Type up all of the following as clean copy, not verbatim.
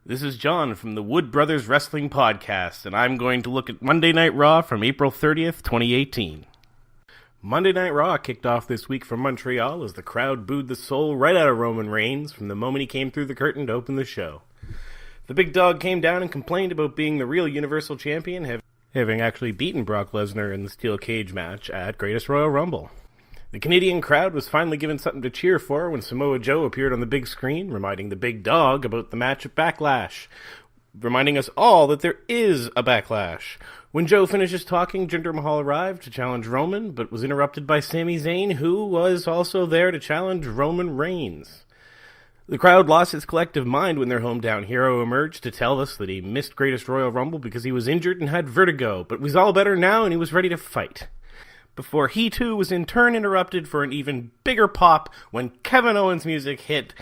This is John from the Wood Brothers Wrestling Podcast, and I'm going to look at Monday Night Raw from April 30th, 2018. Monday Night Raw kicked off this week from Montreal as the crowd booed the soul right out of Roman Reigns from the moment he came through the curtain to open the show. The big dog came down and complained about being the real Universal Champion, having actually beaten Brock Lesnar in the steel cage match at Greatest Royal Rumble. The Canadian crowd was finally given something to cheer for when Samoa Joe appeared on the big screen, reminding the big dog about the match at Backlash, reminding us all that there is a Backlash. When Joe finishes talking, Jinder Mahal arrived to challenge Roman, but was interrupted by Sami Zayn, who was also there to challenge Roman Reigns. The crowd lost its collective mind when their hometown hero emerged to tell us that he missed Greatest Royal Rumble because he was injured and had vertigo, but was all better now and he was ready to fight. Before he too was in turn interrupted for an even bigger pop when Kevin Owens' music hit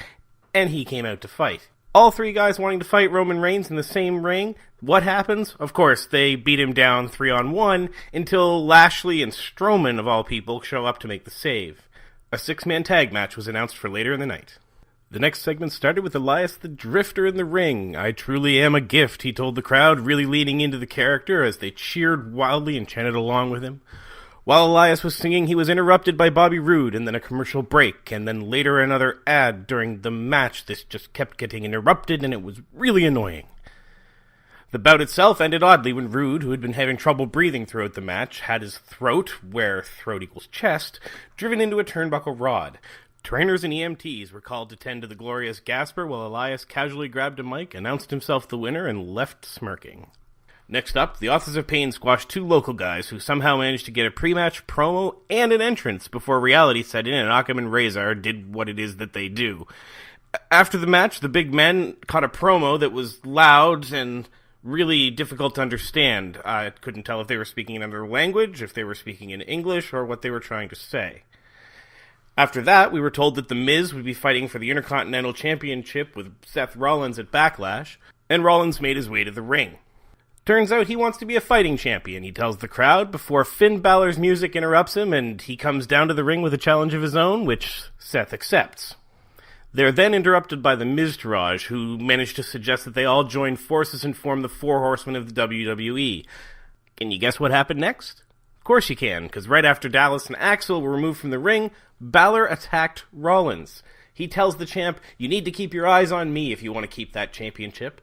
and he came out to fight. All three guys wanting to fight Roman Reigns in the same ring. What happens? Of course, they beat him down 3-on-1 until Lashley and Strowman, of all people, show up to make the save. A 6-man tag match was announced for later in the night. The next segment started with Elias the Drifter in the ring. "I truly am a gift," he told the crowd, really leaning into the character as they cheered wildly and chanted along with him. While Elias was singing, he was interrupted by Bobby Roode, and then a commercial break, and then later another ad during the match. This just kept getting interrupted, and it was really annoying. The bout itself ended oddly when Roode, who had been having trouble breathing throughout the match, had his throat, where throat equals chest, driven into a turnbuckle rod. Trainers and EMTs were called to tend to the glorious Gasper, while Elias casually grabbed a mic, announced himself the winner, and left smirking. Next up, the Authors of Pain squashed two local guys who somehow managed to get a pre-match promo and an entrance before reality set in and Occam and Razor did what it is that they do. After the match, the big men caught a promo that was loud and really difficult to understand. I couldn't tell if they were speaking another language, if they were speaking in English, or what they were trying to say. After that, we were told that The Miz would be fighting for the Intercontinental Championship with Seth Rollins at Backlash, and Rollins made his way to the ring. Turns out he wants to be a fighting champion, he tells the crowd, before Finn Balor's music interrupts him and he comes down to the ring with a challenge of his own, which Seth accepts. They're then interrupted by the Miztourage, who managed to suggest that they all join forces and form the Four Horsemen of the WWE. Can you guess what happened next? Of course you can, because right after Dallas and Axel were removed from the ring, Balor attacked Rollins. He tells the champ, "You need to keep your eyes on me if you want to keep that championship."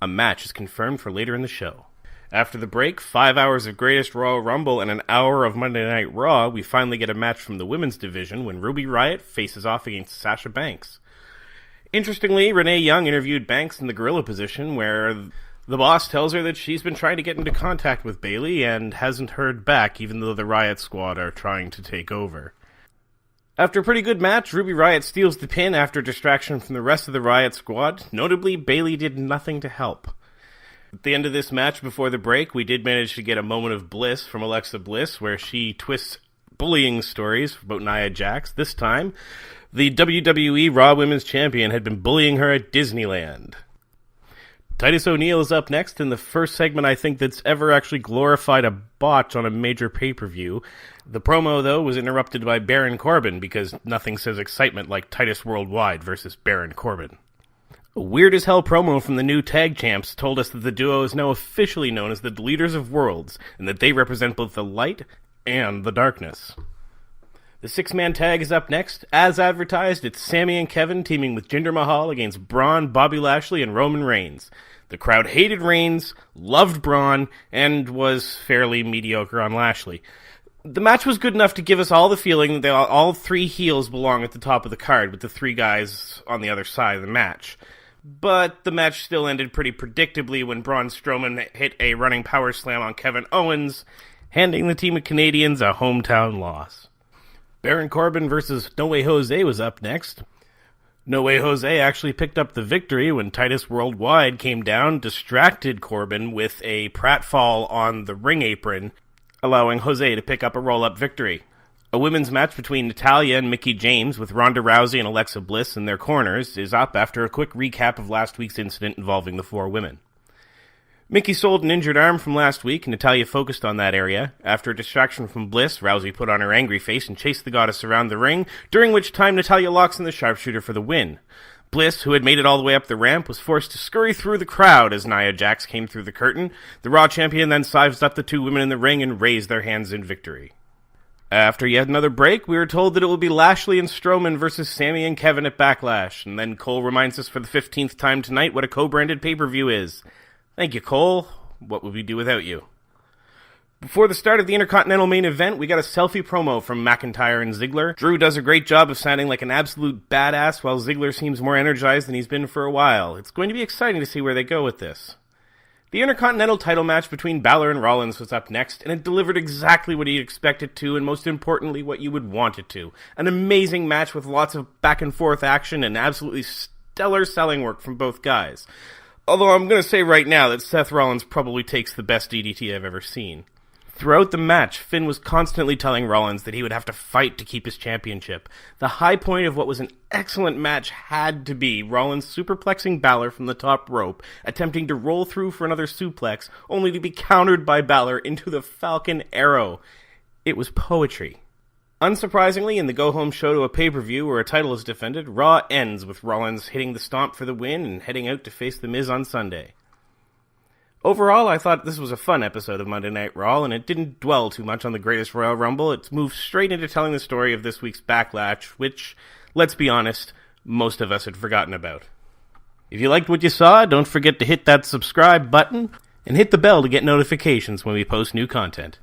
A match is confirmed for later in the show. After the break, 5 hours of Greatest Royal Rumble and an hour of Monday Night Raw, we finally get a match from the women's division when Ruby Riott faces off against Sasha Banks. Interestingly, Renee Young interviewed Banks in the gorilla position, where the boss tells her that she's been trying to get into contact with Bayley and hasn't heard back, even though the Riott Squad are trying to take over. After a pretty good match, Ruby Riott steals the pin after distraction from the rest of the Riott Squad. Notably, Bayley did nothing to help. At the end of this match, before the break, we did manage to get a moment of bliss from Alexa Bliss, where she twists bullying stories about Nia Jax. This time, the WWE Raw Women's Champion had been bullying her at Disneyland. Titus O'Neil is up next in the first segment I think that's ever actually glorified a botch on a major pay-per-view. The promo, though, was interrupted by Baron Corbin because nothing says excitement like Titus Worldwide versus Baron Corbin. A weird-as-hell promo from the new tag champs told us that the duo is now officially known as the Leaders of Worlds and that they represent both the light and the darkness. The 6-man tag is up next. As advertised, it's Sami and Kevin teaming with Jinder Mahal against Braun, Bobby Lashley, and Roman Reigns. The crowd hated Reigns, loved Braun, and was fairly mediocre on Lashley. The match was good enough to give us all the feeling that all three heels belong at the top of the card, with the three guys on the other side of the match. But the match still ended pretty predictably when Braun Strowman hit a running power slam on Kevin Owens, handing the team of Canadians a hometown loss. Baron Corbin versus No Way Jose was up next. No Way Jose actually picked up the victory when Titus Worldwide came down, distracted Corbin with a pratfall on the ring apron, allowing Jose to pick up a roll-up victory. A women's match between Natalya and Mickie James with Ronda Rousey and Alexa Bliss in their corners is up after a quick recap of last week's incident involving the four women. Mickie sold an injured arm from last week, and Natalya focused on that area. After a distraction from Bliss, Rousey put on her angry face and chased the goddess around the ring, during which time Natalya locks in the sharpshooter for the win. Bliss, who had made it all the way up the ramp, was forced to scurry through the crowd as Nia Jax came through the curtain. The Raw champion then sized up the two women in the ring and raised their hands in victory. After yet another break, we were told that it will be Lashley and Strowman versus Sami and Kevin at Backlash, and then Cole reminds us for the 15th time tonight what a co-branded pay-per-view is. Thank you, Cole. What would we do without you? Before the start of the Intercontinental main event, we got a selfie promo from McIntyre and Ziggler. Drew does a great job of sounding like an absolute badass, while Ziggler seems more energized than he's been for a while. It's going to be exciting to see where they go with this. The Intercontinental title match between Balor and Rollins was up next, and it delivered exactly what you'd expect it to, and most importantly, what you would want it to. An amazing match with lots of back-and-forth action and absolutely stellar selling work from both guys. Although I'm going to say right now that Seth Rollins probably takes the best DDT I've ever seen. Throughout the match, Finn was constantly telling Rollins that he would have to fight to keep his championship. The high point of what was an excellent match had to be Rollins superplexing Balor from the top rope, attempting to roll through for another suplex, only to be countered by Balor into the Falcon Arrow. It was poetry. Unsurprisingly, in the go-home show to a pay-per-view where a title is defended, Raw ends with Rollins hitting the stomp for the win and heading out to face The Miz on Sunday. Overall, I thought this was a fun episode of Monday Night Raw, and it didn't dwell too much on the greatest Royal Rumble. It moved straight into telling the story of this week's Backlash, which, let's be honest, most of us had forgotten about. If you liked what you saw, don't forget to hit that subscribe button, and hit the bell to get notifications when we post new content.